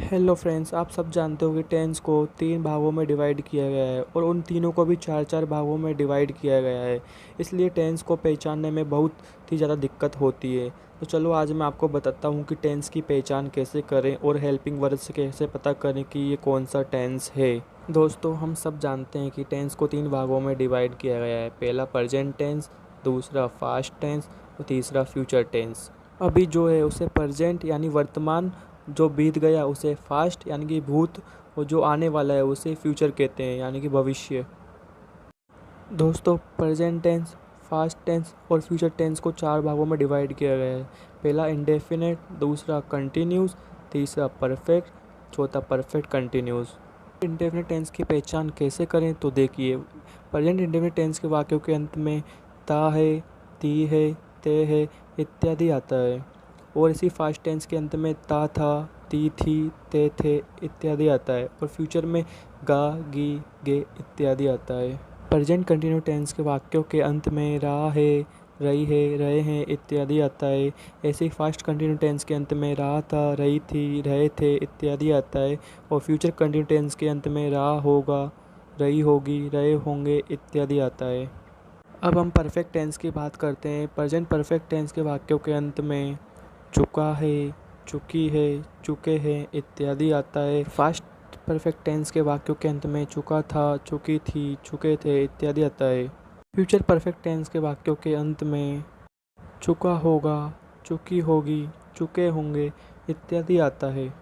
Hello friends, आप सब जानते हो कि टेंस को 3 भागों में डिवाइड किया गया है और उन तीनों को भी 4-4 भागों में डिवाइड किया गया है। इसलिए टेंस को पहचानने में बहुत ही ज़्यादा दिक्कत होती है। तो चलो आज मैं आपको बताता हूँ कि टेंस की पहचान कैसे करें और हेल्पिंग वर्ड से कैसे पता करें कि ये कौन सा टेंस है। दोस्तों, हम सब जानते हैं कि टेंस को 3 भागों में डिवाइड किया गया है। पहला प्रेजेंट टेंस, दूसरा पास्ट टेंस और तीसरा फ्यूचर टेंस। अभी जो है उसे प्रेजेंट यानी वर्तमान, जो बीत गया उसे फास्ट यानी कि भूत, और जो आने वाला है उसे फ्यूचर कहते हैं यानी कि भविष्य। दोस्तों, प्रेजेंट टेंस, फास्ट टेंस और फ्यूचर टेंस को 4 भागों में डिवाइड किया गया है। पहला इंडेफिनेट, दूसरा कंटिन्यूस, तीसरा परफेक्ट, चौथा परफेक्ट कंटिन्यूस। इंडेफिनेट टेंस की पहचान कैसे करें तो देखिए, प्रेजेंट इंडेफिनेट टेंस के वाक्यों के अंत में ता है, ती है, ते है इत्यादि आता है और इसी फास्ट टेंस के अंत में ता था, ती थी, ते थे इत्यादि आता है और फ्यूचर में गा, गी, गे इत्यादि आता है। प्रेजेंट कंटिन्यू टेंस के वाक्यों के अंत में रहा है, रही है, रहे हैं इत्यादि आता है। ऐसे ही फास्ट कंटिन्यू टेंस के अंत में रहा था, रही थी, रहे थे इत्यादि आता है और फ्यूचर कंटिन्यू टेंस के अंत में रहा होगा, रही होगी, रहे होंगे इत्यादि आता है। अब हम परफेक्ट टेंस की बात करते हैं। प्रेजेंट परफेक्ट टेंस के वाक्यों के अंत में चुका है, चुकी है, चुके हैं इत्यादि आता है। फास्ट परफेक्ट टेंस के वाक्यों के अंत में चुका था, चुकी थी, चुके थे इत्यादि आता है। फ्यूचर परफेक्ट टेंस के वाक्यों के अंत में चुका होगा, चुकी होगी, चुके होंगे इत्यादि आता है।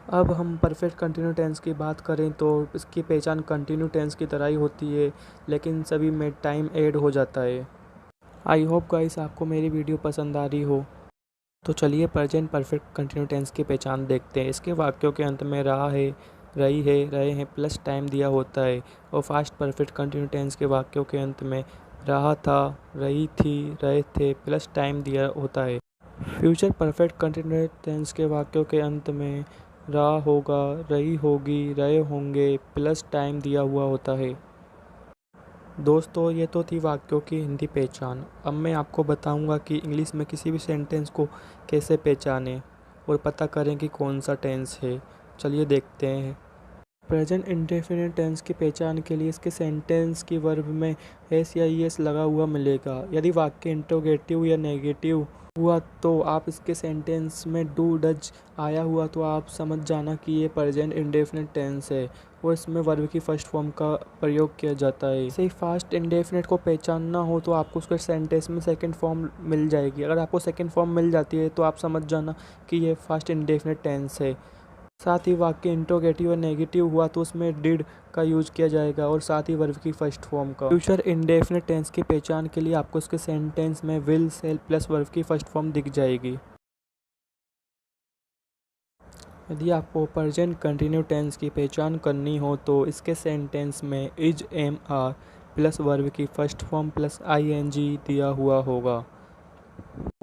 अब हम परफेक्ट कंटिन्यू टेंस की बात करें तो इसकी पहचान कंटिन्यू टेंस की तरह ही होती है, लेकिन सभी में टाइम ऐड हो जाता है। आई होप गाइस आपको मेरी वीडियो पसंद आ रही हो। तो चलिए प्रेजेंट परफेक्ट कंटिन्यू टेंस की पहचान देखते हैं। इसके वाक्यों के अंत में रहा है, रही है, रहे हैं प्लस टाइम दिया होता है और फास्ट परफेक्ट कंटिन्यू टेंस के वाक्यों के अंत में रहा था, रही थी, रहे थे प्लस टाइम दिया होता है। फ्यूचर परफेक्ट कंटिन्यू टेंस के वाक्यों के अंत में रहा होगा, रही होगी, रहे होंगे प्लस टाइम दिया हुआ होता है। दोस्तों, ये तो थी वाक्यों की हिंदी पहचान। अब मैं आपको बताऊंगा कि इंग्लिश में किसी भी सेंटेंस को कैसे पहचानें और पता करें कि कौन सा टेंस है। चलिए देखते हैं। प्रेजेंट इंडेफिनिट टेंस की पहचान के लिए इसके सेंटेंस की वर्ब में एस या ई एस लगा हुआ मिलेगा। यदि वाक्य इंट्रोगेटिव या नेगेटिव हुआ तो आप इसके सेंटेंस में डू डज आया हुआ तो आप समझ जाना कि ये प्रेजेंट इंडेफिनिट टेंस है और इसमें वर्ब की फर्स्ट फॉर्म का प्रयोग किया जाता है। इसे फास्ट इंडेफिनिट को पहचानना हो तो आपको उसके सेंटेंस में सेकंड फॉर्म मिल जाएगी। अगर आपको सेकंड फॉर्म मिल जाती है तो आप समझ जाना कि ये फास्ट इंडेफिनिट टेंस है। साथ ही वाक्य इंट्रोगेटिव और नेगेटिव हुआ तो उसमें डिड का यूज किया जाएगा और साथ ही वर्ब की फर्स्ट फॉर्म का। फ्यूचर इंडेफिनिट टेंस की पहचान के लिए आपको इसके सेंटेंस में विल, सेल प्लस वर्ब की फर्स्ट फॉर्म दिख जाएगी। यदि आपको प्रेजेंट कंटिन्यू टेंस की पहचान करनी हो तो इसके सेंटेंस में is, am, are plus verb की first form plus I N G दिया हुआ होगा।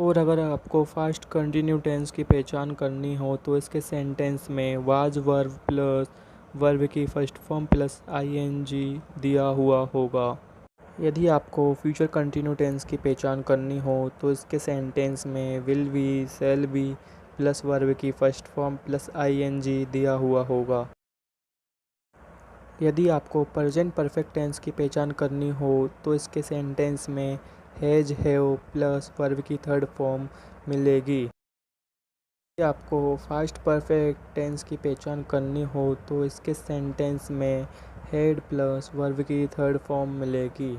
और अगर आपको फास्ट कंटिन्यू टेंस की पहचान करनी हो तो इसके सेंटेंस में वाज वर्ब प्लस वर्ब की first form plus I N G दिया हुआ होगा। यदि आपको फ्यूचर कंटिन्यू टेंस की पहचान करनी हो तो इसके सेंटेंस में will be, shall be plus verb की first form plus I N G दिया हुआ होगा। यदि आपको प्रेजेंट परफेक्ट टेंस की पहचान करनी हो तो इसके सेंटेंस में हैज, हैव प्लस वर्ब की थर्ड फॉर्म मिलेगी। यदि आपको फास्ट परफेक्ट टेंस की पहचान करनी हो तो इसके सेंटेंस में हैड प्लस वर्ब की थर्ड फॉर्म मिलेगी।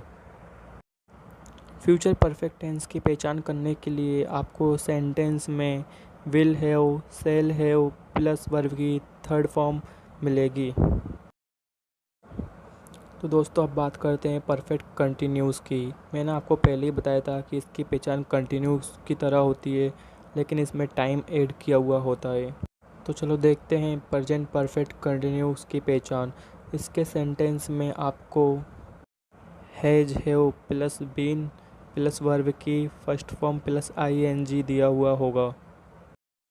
फ्यूचर परफेक्ट टेंस की पहचान करने के लिए आपको सेंटेंस में will have, shall have plus verb की थर्ड फॉर्म मिलेगी। तो दोस्तों, अब बात करते हैं परफेक्ट कंटिन्यूस की। मैंने आपको पहले ही बताया था कि इसकी पहचान कंटिन्यूस की तरह होती है, लेकिन इसमें टाइम ऐड किया हुआ होता है। तो चलो देखते हैं प्रेजेंट परफेक्ट कंटिन्यूस की पहचान। इसके सेंटेंस में आपको has, have plus been plus verb की first form plus I N G दिया हुआ होगा।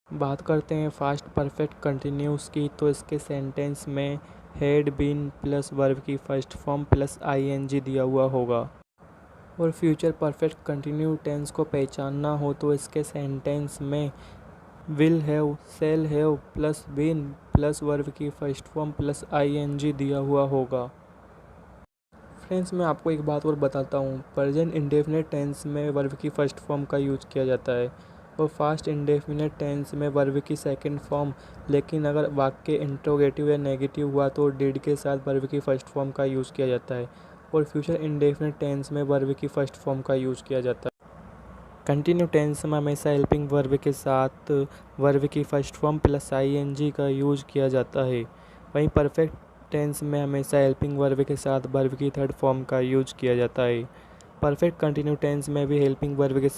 बात करते हैं फास्ट परफेक्ट कंटिन्यूस की, तो इसके सेंटेंस में हैड बीन प्लस वर्ब की first form plus I N G दिया हुआ होगा। और फ्यूचर परफेक्ट कंटिन्यू टेंस को पहचानना हो तो इसके सेंटेंस में will have, shall have plus been plus verb की फर्स्ट फॉर्म प्लस आईएनजी दिया हुआ होगा। फ्रेंड्स, मैं आपको एक बात और बताता हूँ। प्रेजेंट इंडेफिनिट टेंस में वर्ब की फर्स्ट फॉर्म का यूज किया जाता है और फास्ट इंडेफिनिट टेंस में वर्ब की सेकंड फॉर्म। लेकिन अगर वाक्य इंट्रोगेटिव या नेगेटिव हुआ तो डिड के साथ वर्ब की फर्स्ट फॉर्म का यूज़ किया जाता है और फ्यूचर इंडेफिनिट टेंस में वर्ब की फर्स्ट फॉर्म का यूज़ किया जाता है। कंटिन्यू टेंस में हमेशा हेल्पिंग वर्ब के साथ वर्ब की फर्स्ट फॉर्म प्लस आईएनजी का यूज़ किया जाता है। वहीं परफेक्ट टेंस में हमेशा हेल्पिंग वर्ब के साथ वर्ब की थर्ड फॉर्म का यूज किया जाता है। परफेक्ट कंटिन्यू टेंस में भी हेल्पिंग वर्ब के